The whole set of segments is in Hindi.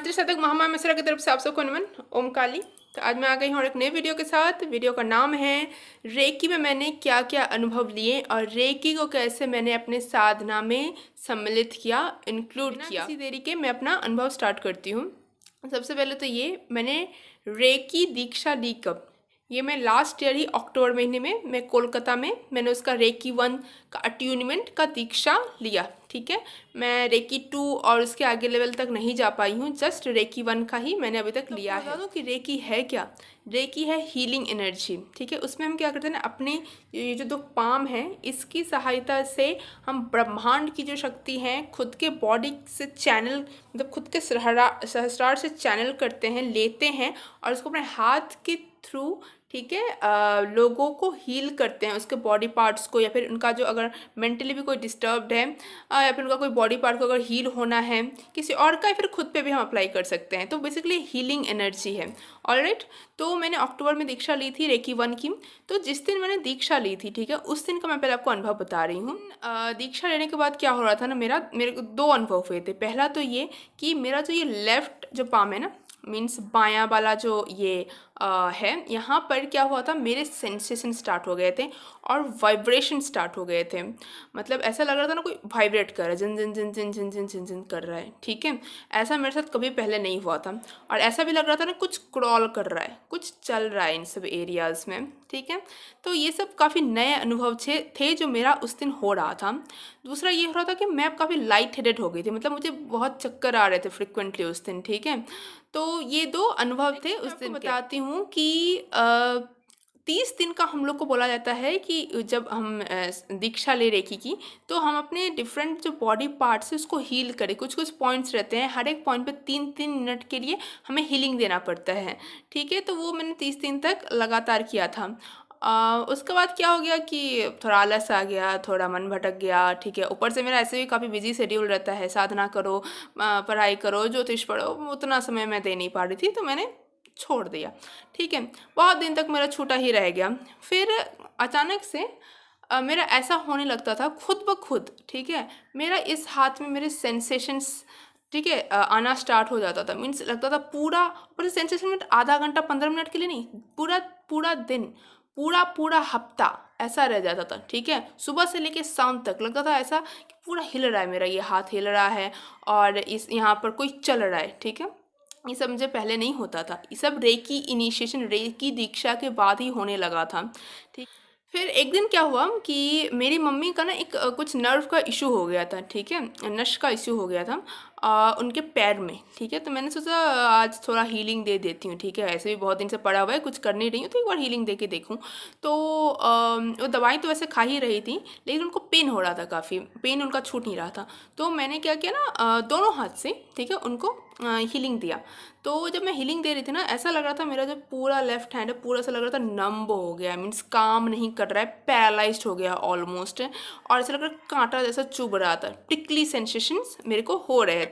मातृशतक महामाया मिश्रा की तरफ से आप सबको नमन। ओम काली। तो आज मैं आ गई हूँ और एक नए वीडियो के साथ। वीडियो का नाम है रेकी में मैंने क्या क्या अनुभव लिए और रेकी को कैसे मैंने अपने साधना में सम्मिलित किया, इंक्लूड किया। किसी देरी के मैं अपना अनुभव स्टार्ट करती हूँ। सबसे पहले तो ये मैंने रेकी दीक्षा ली कब, ये मैं लास्ट ईयर ही अक्टूबर महीने में मैं कोलकाता में मैंने उसका रेकी 1 का अट्यूनमेंट का दीक्षा लिया। ठीक है, मैं रेकी 2 और उसके आगे लेवल तक नहीं जा पाई हूँ, जस्ट रेकी 1 का ही मैंने अभी तक लिया है। बता दूँ कि रेकी है क्या। रेकी है हीलिंग एनर्जी। ठीक है, उसमें हम क्या करते हैं ना, अपने ये जो दो पाम हैं इसकी सहायता से हम ब्रह्मांड की जो शक्ति है खुद के बॉडी से चैनल, मतलब खुद के सहस्रार से चैनल करते हैं, लेते हैं और उसको अपने हाथ के थ्रू, ठीक है, लोगों को हील करते हैं, उसके बॉडी पार्ट्स को, या फिर उनका जो अगर मेंटली भी कोई डिस्टर्ब्ड है या फिर उनका कोई बॉडी पार्ट को अगर हील होना है किसी और का, या फिर खुद पे भी हम अप्लाई कर सकते हैं। तो बेसिकली हीलिंग एनर्जी है। ऑलराइट, तो मैंने अक्टूबर में दीक्षा ली थी रेकी 1 की। तो जिस दिन मैंने दीक्षा ली थी, ठीक है, उस दिन का मैं पहले आपको अनुभव बता रही हूँ। दीक्षा लेने के बाद क्या हो रहा था ना, मेरे को दो अनुभव हुए थे। पहला तो ये कि मेरा जो ये लेफ्ट जो पाम है ना, मीन्स बायां वाला जो ये है, यहाँ पर क्या हुआ था, मेरे सेंसेशन स्टार्ट हो गए थे और वाइब्रेशन स्टार्ट हो गए थे। मतलब ऐसा लग रहा था ना कोई वाइब्रेट कर रहा है, जिन जिन जिन जिन जिन जिन जिन जिन कर रहा है। ठीक है, ऐसा मेरे साथ कभी पहले नहीं हुआ था। और ऐसा भी लग रहा था ना कुछ क्रॉल कर रहा है, कुछ चल रहा है इन सब एरियाज़ में। ठीक है, तो ये सब काफ़ी नए अनुभव थे जो मेरा उस दिन हो रहा था। दूसरा ये हो रहा था कि मैं काफ़ी लाइट हेडेड हो गई थी, मतलब मुझे बहुत चक्कर आ रहे थे फ्रिक्वेंटली उस दिन। ठीक है, तो ये दो अनुभव थे उस दिन। बताती हूँ कि 30 दिन का हम लोग को बोला जाता है कि जब हम दीक्षा ले रेकी की, तो हम अपने डिफरेंट जो बॉडी पार्ट्स है उसको हील करें। कुछ कुछ पॉइंट्स रहते हैं, हर एक पॉइंट पे 3-3 मिनट के लिए हमें हीलिंग देना पड़ता है। ठीक है, तो वो मैंने 30 दिन तक लगातार किया था। उसके बाद क्या हो गया कि थोड़ा आलस आ गया, थोड़ा मन भटक गया। ठीक है, ऊपर से मेरा ऐसे भी काफ़ी बिजी शेड्यूल रहता है, साधना करो, पढ़ाई करो, ज्योतिष पढ़ो, उतना समय मैं दे नहीं पा रही थी, तो मैंने छोड़ दिया। ठीक है, बहुत दिन तक मेरा छूटा ही रह गया। फिर अचानक से मेरा ऐसा होने लगता था खुद ब खुद। ठीक है, मेरा इस हाथ में मेरे सेंसेशंस, ठीक है, आना स्टार्ट हो जाता था। मीन्स लगता था पूरा, ऊपर से सेंसेशन में आधा घंटा 15 मिनट के लिए नहीं, पूरा पूरा दिन, पूरा पूरा हफ्ता ऐसा रह जाता था। ठीक है, सुबह से लेके शाम तक लगता था ऐसा कि पूरा हिल रहा है, मेरा ये हाथ हिल रहा है और इस यहाँ पर कोई चल रहा है। ठीक है, ये सब मुझे पहले नहीं होता था। ये सब रेकी इनिशिएशन, रेकी दीक्षा के बाद ही होने लगा था। ठीक, फिर एक दिन क्या हुआ कि मेरी मम्मी का ना एक कुछ नर्व का इशू हो गया था। ठीक है, नस का इशू हो गया था उनके पैर में। ठीक है, तो मैंने सोचा आज थोड़ा हीलिंग दे देती हूँ। ठीक है, ऐसे भी बहुत दिन से पड़ा हुआ है, कुछ कर नहीं रही हूँ, तो एक बार हीलिंग दे के देखूँ। तो वो दवाई तो वैसे खा ही रही थी, लेकिन उनको पेन हो रहा था, काफ़ी पेन उनका छूट नहीं रहा था। तो मैंने क्या किया ना, दोनों हाथ से, ठीक है, उनको हीलिंग दिया। तो जब मैं हीलिंग दे रही थी ना, ऐसा लग रहा था मेरा जो पूरा लेफ्ट हैंड है पूरा ऐसा लग रहा था नंब हो गया, मीन्स काम नहीं कर रहा है, पैरालाइज्ड हो गया ऑलमोस्ट। और ऐसा लग रहा कांटा जैसा चुभ रहा था, टिकली सेंसेशंस मेरे को हो रहे थे।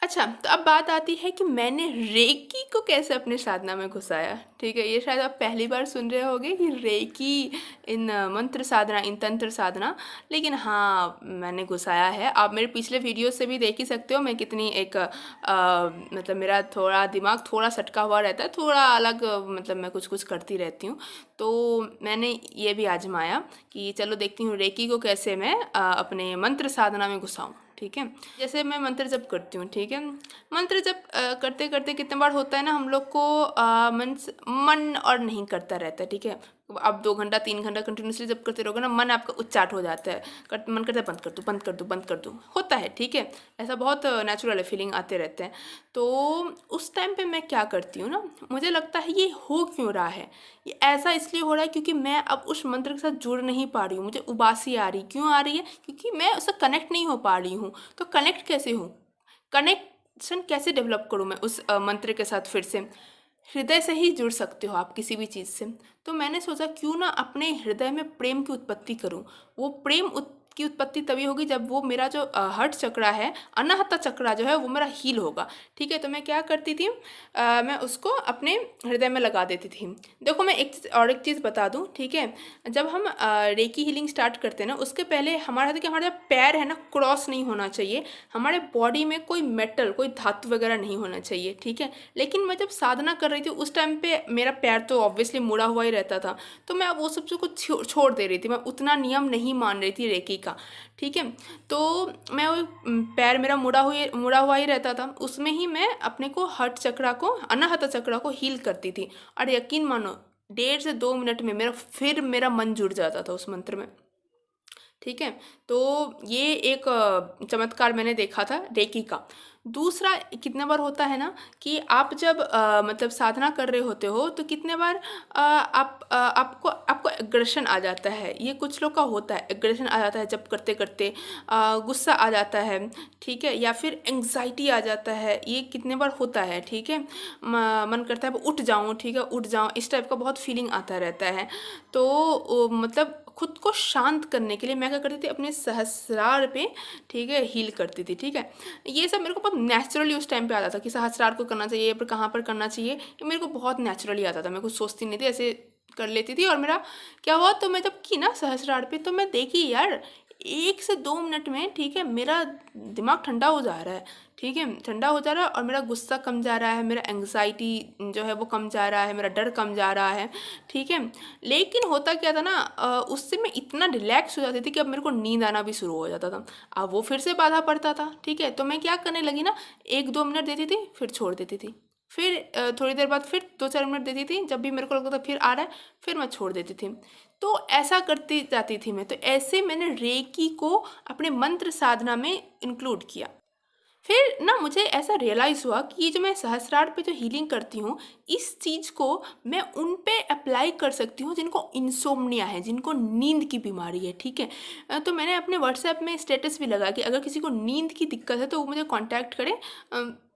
अच्छा, तो अब बात आती है कि मैंने रेकी को कैसे अपने साधना में घुसाया। ठीक है, ये शायद आप पहली बार सुन रहे होंगे कि रेकी इन मंत्र साधना, इन तंत्र साधना, लेकिन हाँ मैंने घुसाया है। आप मेरे पिछले वीडियो से भी देख ही सकते हो मैं कितनी एक मतलब मेरा थोड़ा दिमाग थोड़ा सटका हुआ रहता है, थोड़ा अलग, मतलब मैं कुछ कुछ करती रहती हूँ। तो मैंने ये भी आजमाया कि चलो देखती हूँ रेकी को कैसे मैं अपने मंत्र साधना में घुसाऊँ। ठीक है, जैसे मैं मंत्र जप करती हूँ। ठीक है, मंत्र जप करते करते कितने बार होता है ना, हम लोग को मन और नहीं करता रहता है। ठीक है, आप 2 घंटा 3 घंटा कंटिन्यूसली जब करते रहोगे ना, मन आपका उच्चाट हो जाता है, मन करता है बंद कर दूँ बंद कर दूँ बंद कर दूँ, होता है। ठीक है, ऐसा बहुत नेचुरल है, फीलिंग आते रहते हैं। तो उस टाइम पे मैं क्या करती हूँ ना, मुझे लगता है ये हो क्यों रहा है, ये ऐसा इसलिए हो रहा है क्योंकि मैं अब उस मंत्र के साथ जुड़ नहीं पा रही हूँ, मुझे उबासी आ रही। क्यों आ रही है? क्योंकि मैं उससे कनेक्ट नहीं हो पा रही हूँ। तो कनेक्ट कैसे हूँ, कनेक्शन कैसे डेवलप करूँ मैं उस मंत्र के साथ? फिर से हृदय से ही जुड़ सकते हो आप किसी भी चीज़ से। तो मैंने सोचा क्यों ना अपने हृदय में प्रेम की उत्पत्ति करूं। वो प्रेम की उत्पत्ति तभी होगी जब वो मेरा जो हठ चक्रा है, अनाहता चक्रा जो है वो मेरा हील होगा। ठीक है, तो मैं क्या करती थी, मैं उसको अपने हृदय में लगा देती थी। देखो मैं एक चीज़ बता दूं, ठीक है, जब हम रेकी हीलिंग स्टार्ट करते हैं ना, उसके पहले हमारा कि हमारा जो पैर है ना क्रॉस नहीं होना चाहिए, हमारे बॉडी में कोई मेटल, कोई धातु वगैरह नहीं होना चाहिए। ठीक है, लेकिन मैं जब साधना कर रही थी उस टाइम पे मेरा पैर तो ऑब्वियसली मुड़ा हुआ ही रहता था, तो मैं अब वो सब चीज़ को छोड़ दे रही थी, मैं उतना नियम नहीं मान रही थी रेकी का। ठीक है, तो मैं वो पैर मेरा मुड़ा हुआ ही रहता था, उसमें ही मैं अपने को हठ चक्रा को, अनाहत चक्रा को हील करती थी। और यकीन मानो 1.5 से 2 मिनट में मेरा मन जुड़ जाता था उस मंत्र में। ठीक है, तो ये एक चमत्कार मैंने देखा था रेकी का। दूसरा कितने बार होता है ना कि आप जब मतलब साधना कर रहे होते हो तो कितने बार आपको एग्रेशन आ जाता है, ये कुछ लोग का होता है, एग्रेशन आ जाता है जब करते करते, गुस्सा आ जाता है। ठीक है, या फिर एंग्जाइटी आ जाता है, ये कितने बार होता है। ठीक है, मन करता है उठ जाऊँ, ठीक है उठ जाऊँ, इस टाइप का बहुत फीलिंग आता रहता है। तो मतलब खुद को शांत करने के लिए मैं क्या करती थी, अपने सहस्रार पे, ठीक है, हील करती थी। ठीक है, ये सब मेरे को बहुत नेचुरली उस टाइम पे आता था कि सहस्रार को करना चाहिए, पर कहाँ पर करना चाहिए, ये मेरे को बहुत नेचुरली आता था, मैं कुछ सोचती नहीं थी, ऐसे कर लेती थी। और मेरा क्या हुआ, तो मैं जब की ना सहस्रार पे, तो मैं देखी यार 1 से 2 मिनट में, ठीक है, मेरा दिमाग ठंडा हो जा रहा है। ठीक है, ठंडा हो जा रहा है और मेरा गुस्सा कम जा रहा है, मेरा एंग्जाइटी जो है वो कम जा रहा है, मेरा डर कम जा रहा है। ठीक है, लेकिन होता क्या था ना, उससे मैं इतना रिलैक्स हो जाती थी कि अब मेरे को नींद आना भी शुरू हो जाता था। अब वो फिर से बाधा पड़ता था। ठीक है, तो मैं क्या करने लगी ना, 1-2 मिनट देती थी फिर छोड़ देती थी, फिर थोड़ी देर बाद फिर 2-4 मिनट देती थी, जब भी मेरे को लगता था फिर आ रहा है फिर मैं छोड़ देती थी। तो ऐसा करती जाती थी मैं। तो ऐसे मैंने रेकी को अपने मंत्र साधना में इंक्लूड किया। फिर ना मुझे ऐसा रियलाइज़ हुआ कि ये जो मैं सहस्रार पे जो हीलिंग करती हूँ, इस चीज़ को मैं उन पे अप्लाई कर सकती हूँ जिनको इंसोम्निया है, जिनको नींद की बीमारी है। ठीक है, तो मैंने अपने व्हाट्सएप में स्टेटस भी लगा कि अगर किसी को नींद की दिक्कत है तो वो मुझे कांटेक्ट करे,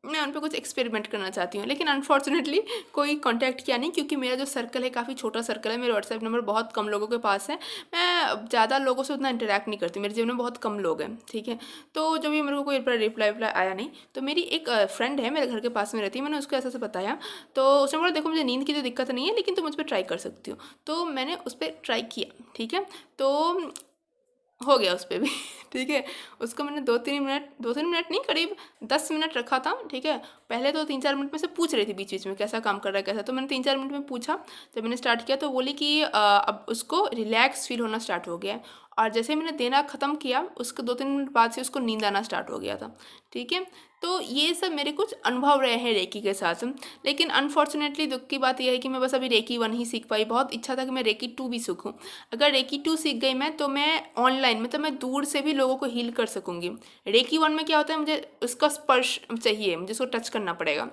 मैं उन पे कुछ एक्सपेरिमेंट करना चाहती हूँ। लेकिन अनफॉर्चुनेटली कोई कांटेक्ट किया नहीं, क्योंकि मेरा जो सर्कल है काफ़ी छोटा सर्कल है, मेरे व्हाट्सएप नंबर बहुत कम लोगों के पास है, मैं ज़्यादा लोगों से उतना इंटरेक्ट नहीं करती, मेरे जीवन में बहुत कम लोग हैं। ठीक है, तो जब भी मेरे को कोई रिप्लाई आया नहीं, तो मेरी एक फ्रेंड है, मेरे घर के पास में रहती है, मैंने उसको ऐसा बताया, तो उसने बोला देखो मुझे नींद की तो दिक्कत नहीं है, लेकिन तुम मुझ पर ट्राई कर सकती हो। तो मैंने उस पर ट्राई किया। ठीक है, तो हो गया उस पर भी। ठीक है, उसको मैंने 2-3 मिनट नहीं, करीब 10 मिनट रखा था। ठीक है, पहले तो 3-4 मिनट में से पूछ रही थी बीच बीच में कैसा काम कर रहा है कैसा, तो मैंने 3-4 मिनट में पूछा। जब मैंने स्टार्ट किया तो बोली कि अब उसको रिलैक्स फील होना स्टार्ट हो गया है। और जैसे मैंने देना ख़त्म किया उसके 2-3 मिनट बाद से उसको नींद आना स्टार्ट हो गया था। ठीक है, तो ये सब मेरे कुछ अनुभव रहे हैं रेकी के साथ। लेकिन अनफॉर्चुनेटली दुख की बात यह है कि मैं बस अभी रेकी 1 ही सीख पाई। बहुत इच्छा था कि मैं रेकी 2 भी सीखूं। अगर रेकी 2 सीख गई मैं, तो मैं ऑनलाइन, मतलब मैं दूर से भी लोगों को हील कर सकूंगी। रेकी 1 में क्या होता है, मुझे उसका स्पर्श चाहिए, मुझे उसको टच करना पड़ेगा।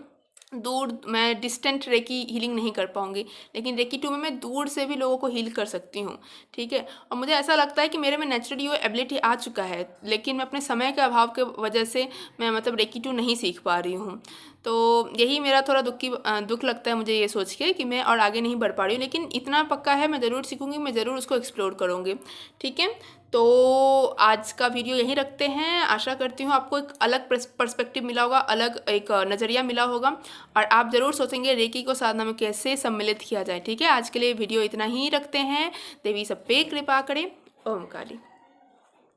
दूर मैं डिस्टेंट रेकी हीलिंग नहीं कर पाऊंगी, लेकिन रेकी 2 में मैं दूर से भी लोगों को हील कर सकती हूँ। ठीक है, और मुझे ऐसा लगता है कि मेरे में नेचुरली वो एबिलिटी आ चुका है, लेकिन मैं अपने समय के अभाव के वजह से मैं मतलब रेकी 2 नहीं सीख पा रही हूँ। तो यही मेरा थोड़ा दुख लगता है मुझे ये सोच के कि मैं और आगे नहीं बढ़ पा रही हूँ। लेकिन इतना पक्का है मैं ज़रूर सीखूंगी, मैं ज़रूर उसको एक्सप्लोर करूँगी। ठीक है, तो आज का वीडियो यहीं रखते हैं। आशा करती हूँ आपको एक अलग पर्सपेक्टिव मिला होगा, अलग एक नज़रिया मिला होगा, और आप ज़रूर सोचेंगे रेकी को साधना में कैसे सम्मिलित किया जाए। ठीक है, आज के लिए वीडियो इतना ही रखते हैं। देवी सब पे कृपा करें। ओम काली।